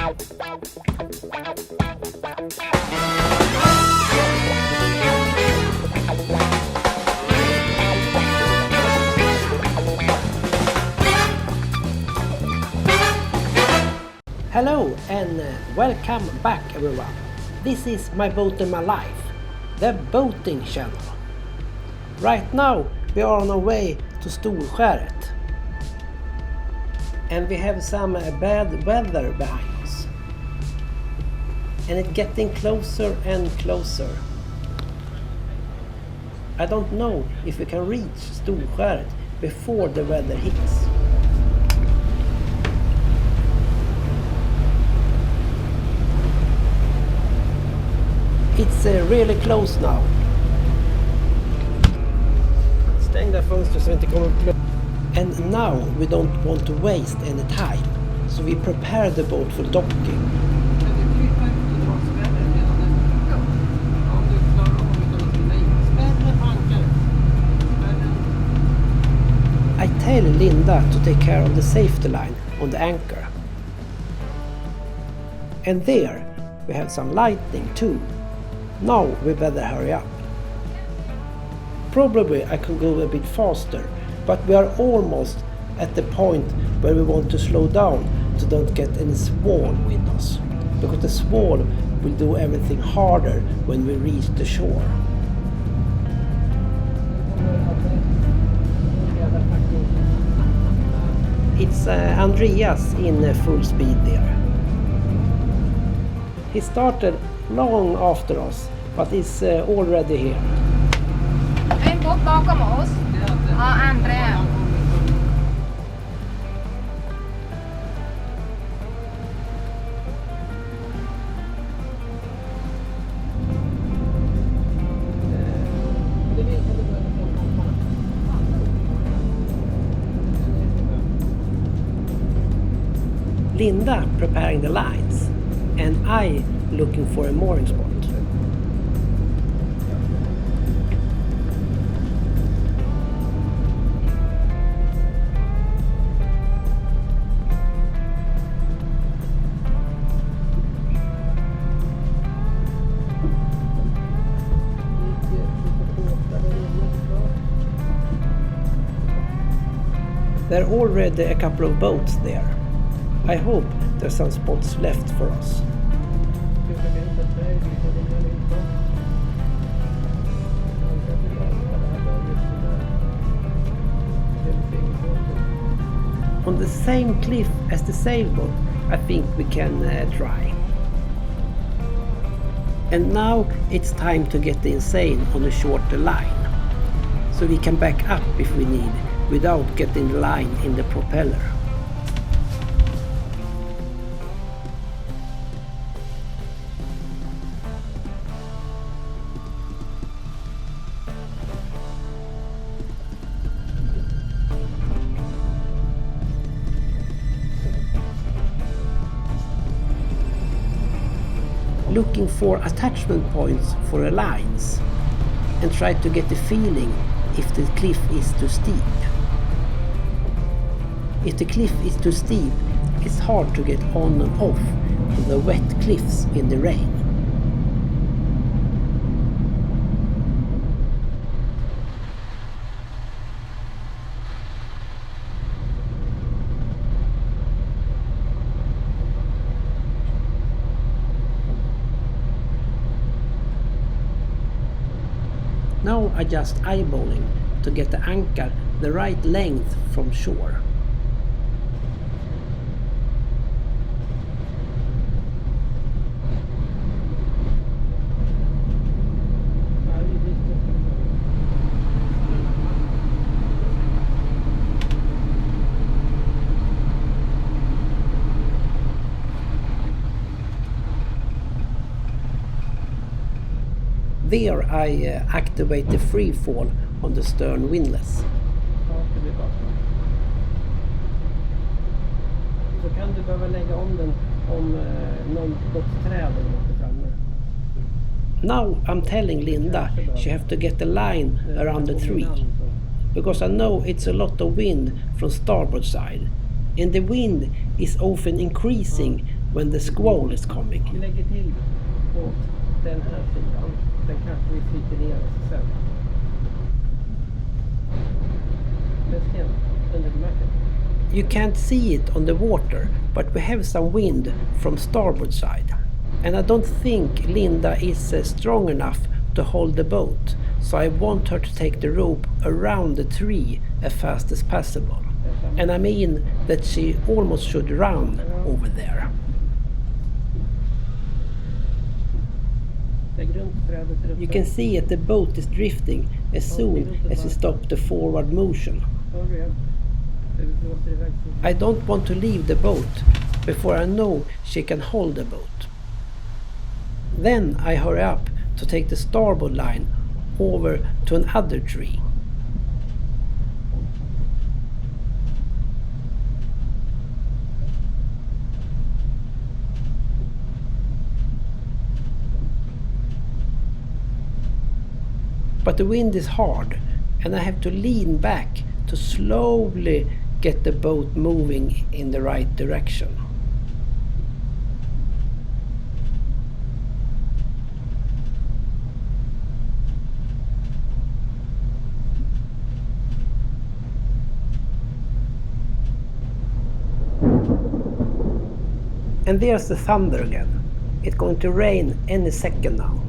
Hello and welcome back everyone. This is My Boat in My Life, the boating channel. Right now we are on our way to Storskäret. And we have some bad weather behind us. And it's getting closer and closer. I don't know if we can reach Storskäret before the weather hits. It's really close now. Stäng där fönstret så vi inte kommer upp. And now we don't want to waste any time, so we prepare the boat for docking. I tell Linda to take care of the safety line on the anchor. And there we have some lightning too. Now we better hurry up. Probably I could go a bit faster, but we are almost at the point where we want to slow down to don't get any squall with us, because the squall will do everything harder when we reach the shore. It's Andreas in full speed there. He started long after us, but is already here. En båt bakom oss. Ja, Andrea. Linda preparing the lines, and I looking for a mooring spot. There are already a couple of boats there. I hope there's some spots left for us. On the same cliff as the sailboat, I think we can try. And now it's time to get the insane on a shorter line, so we can back up if we need, without getting the line in the propeller. Looking for attachment points for the lines and try to get the feeling if the cliff is too steep. If the cliff is too steep, it's hard to get on and off on the wet cliffs in the rain. Now I just eyeballing to get the anchor the right length from shore. There I activate the free fall on the stern windlass. Så kan du behöva lägga om den om något träd eller något framme. Now I'm telling Linda she have to get the line around the tree, because I know it's a lot of wind from starboard side, and the wind is often increasing when the squall is coming. Vi lägger till på den här sidan. Den kanske vi flyter ner oss sen. Men sen under märket. You can't see it on the water, but we have some wind from starboard side. And I don't think Linda is strong enough to hold the boat, so I want her to take the rope around the tree as fast as possible. And I mean that she almost should run over there. You can see that the boat is drifting as soon as we stop the forward motion. I don't want to leave the boat before I know she can hold the boat. Then I hurry up to take the starboard line over to another tree. But the wind is hard and I have to lean back to slowly get the boat moving in the right direction. And there's the thunder again. It's going to rain any second now.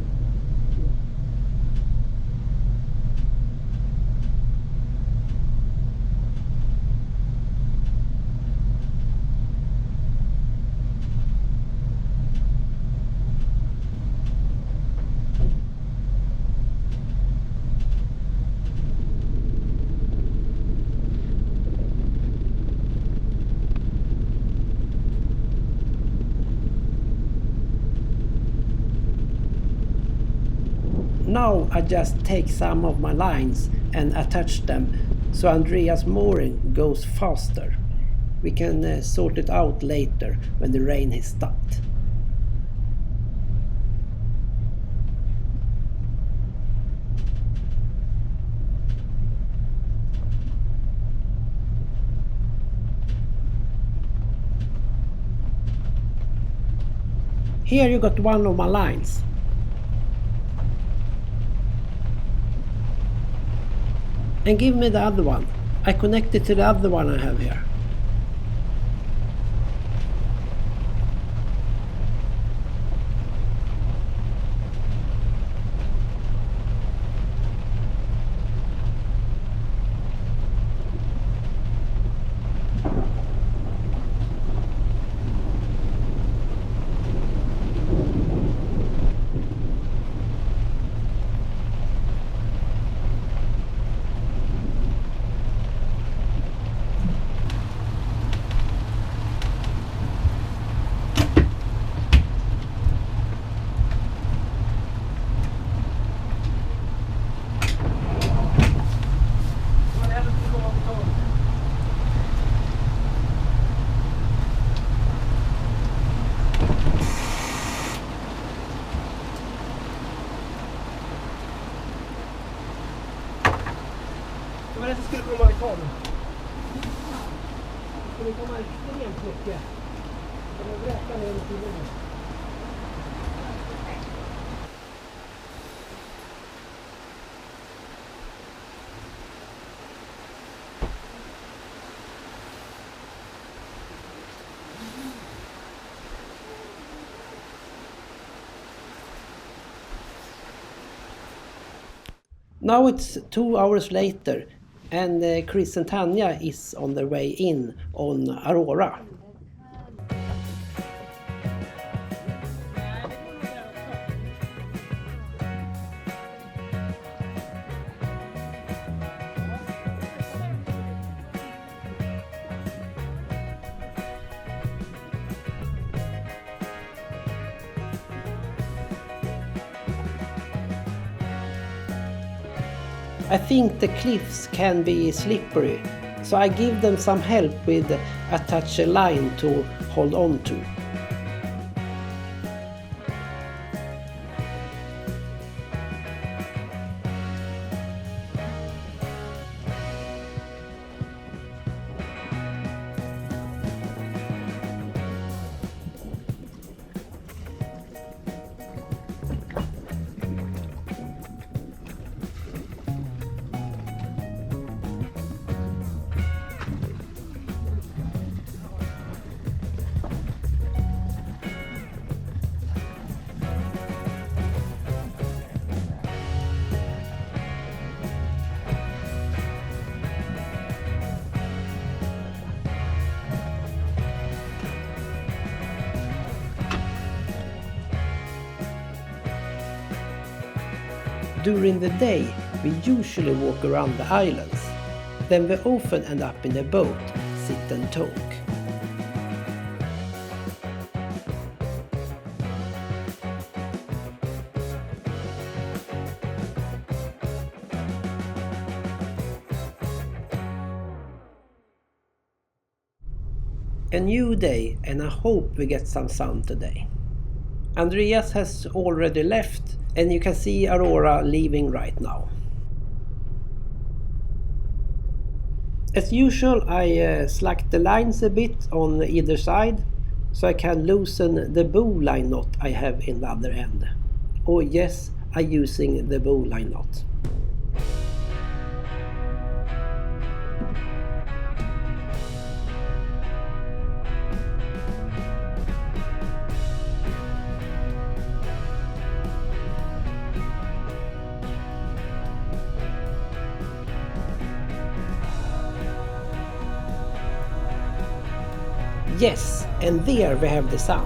Now I just take some of my lines and attach them so Andreas mooring goes faster. We can sort it out later when the rain has stopped. Here you got one of my lines. And give me the other one. I connect it to the other one I have here. Det var det som skulle komma i torv. Det skulle komma extremt mycket. Det vräka ner i tiden. Now it's 2 hours later and Chris and Tanya is on their way in on Aurora. I think the cliffs can be slippery, so I give them some help with attach a line to hold on to. During the day, we usually walk around the islands. Then we often end up in a boat, sit and talk. A new day, and I hope we get some sun today. Andreas has already left, and you can see Aurora leaving right now. As usual, I slack the lines a bit on either side, so I can loosen the bowline knot I have in the other end. Oh yes, I'm using the bowline knot. Yes, and there we have the sun.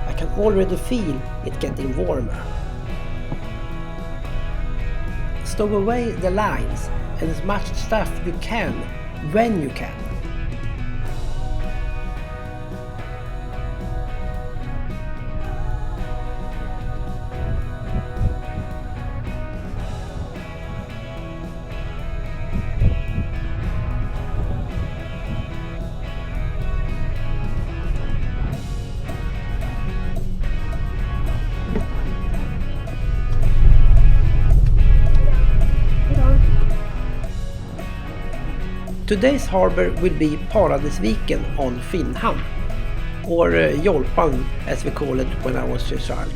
I can already feel it getting warmer. Stow away the lines and as much stuff you can when you can. Today's harbour will be Paradisviken on Finnhamn, or Jolpan as we call it when I was a child.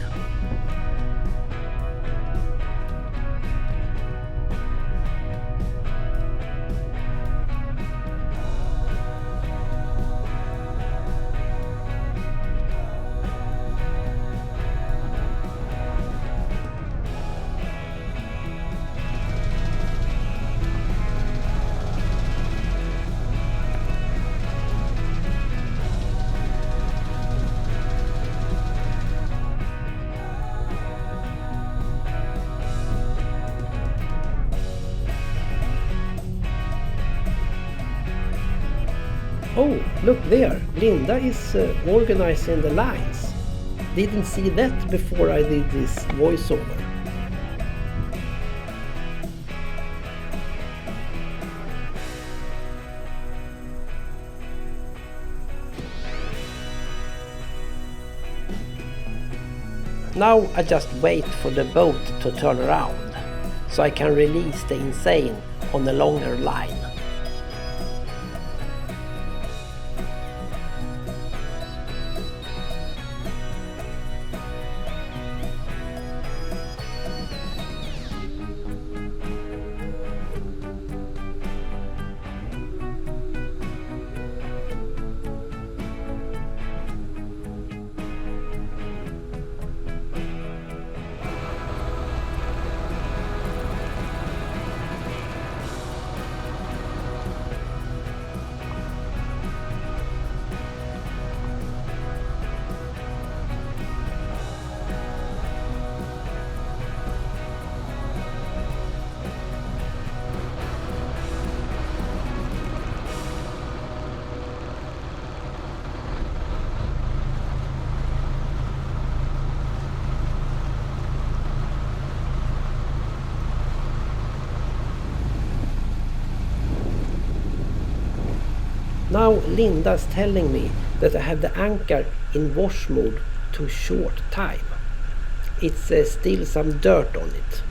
Oh, look there, Linda is organizing the lines. Didn't see that before I did this voiceover. Now I just wait for the boat to turn around, so I can release the insane on a longer line. Now Linda's telling me that I have the anchor in wash mode too short time. It's still some dirt on it.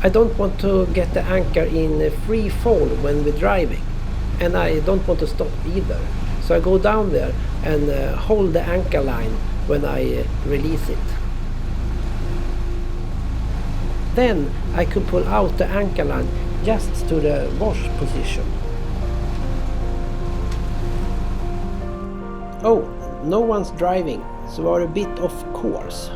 I don't want to get the anchor in free fall when we're driving, and I don't want to stop either. So I go down there and hold the anchor line when I release it. Then I could pull out the anchor line just to the wash position. Oh, no one's driving, so we're a bit off course.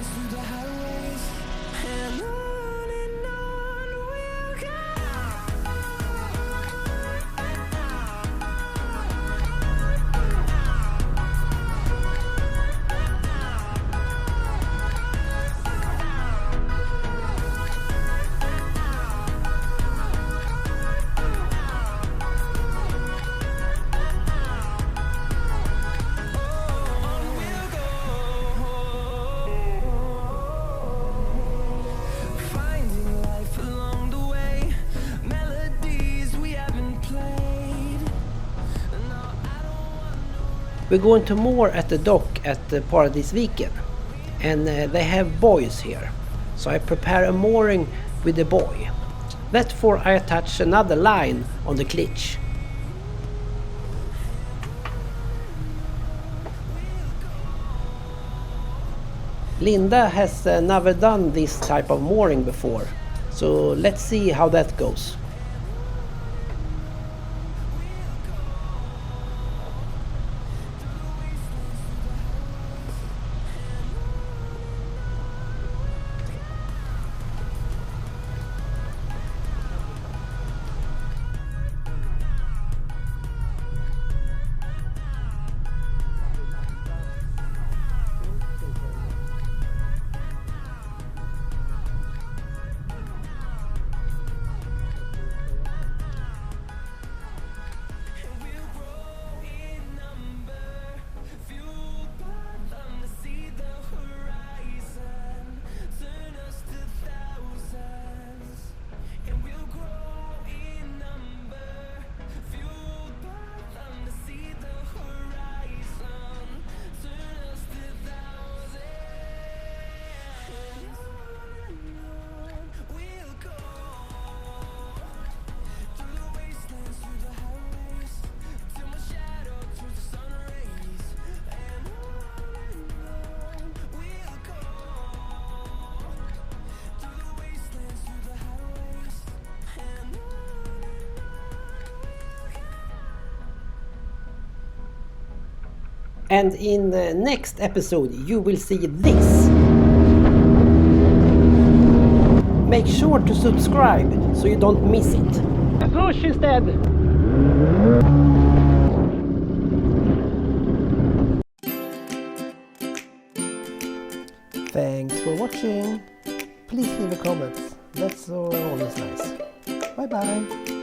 wastelands, through the highways, and on we'll go. We're going to moor at the dock at the Paradisviken, and they have buoys here, so I prepare a mooring with the buoy. Therefore I attach another line on the klitch. Linda has never done this type of mooring before, so let's see how that goes. And in the next episode you will see this. Make sure to subscribe so you don't miss it. Push instead! Thanks for watching. Please leave a comment. That's always nice. Bye bye.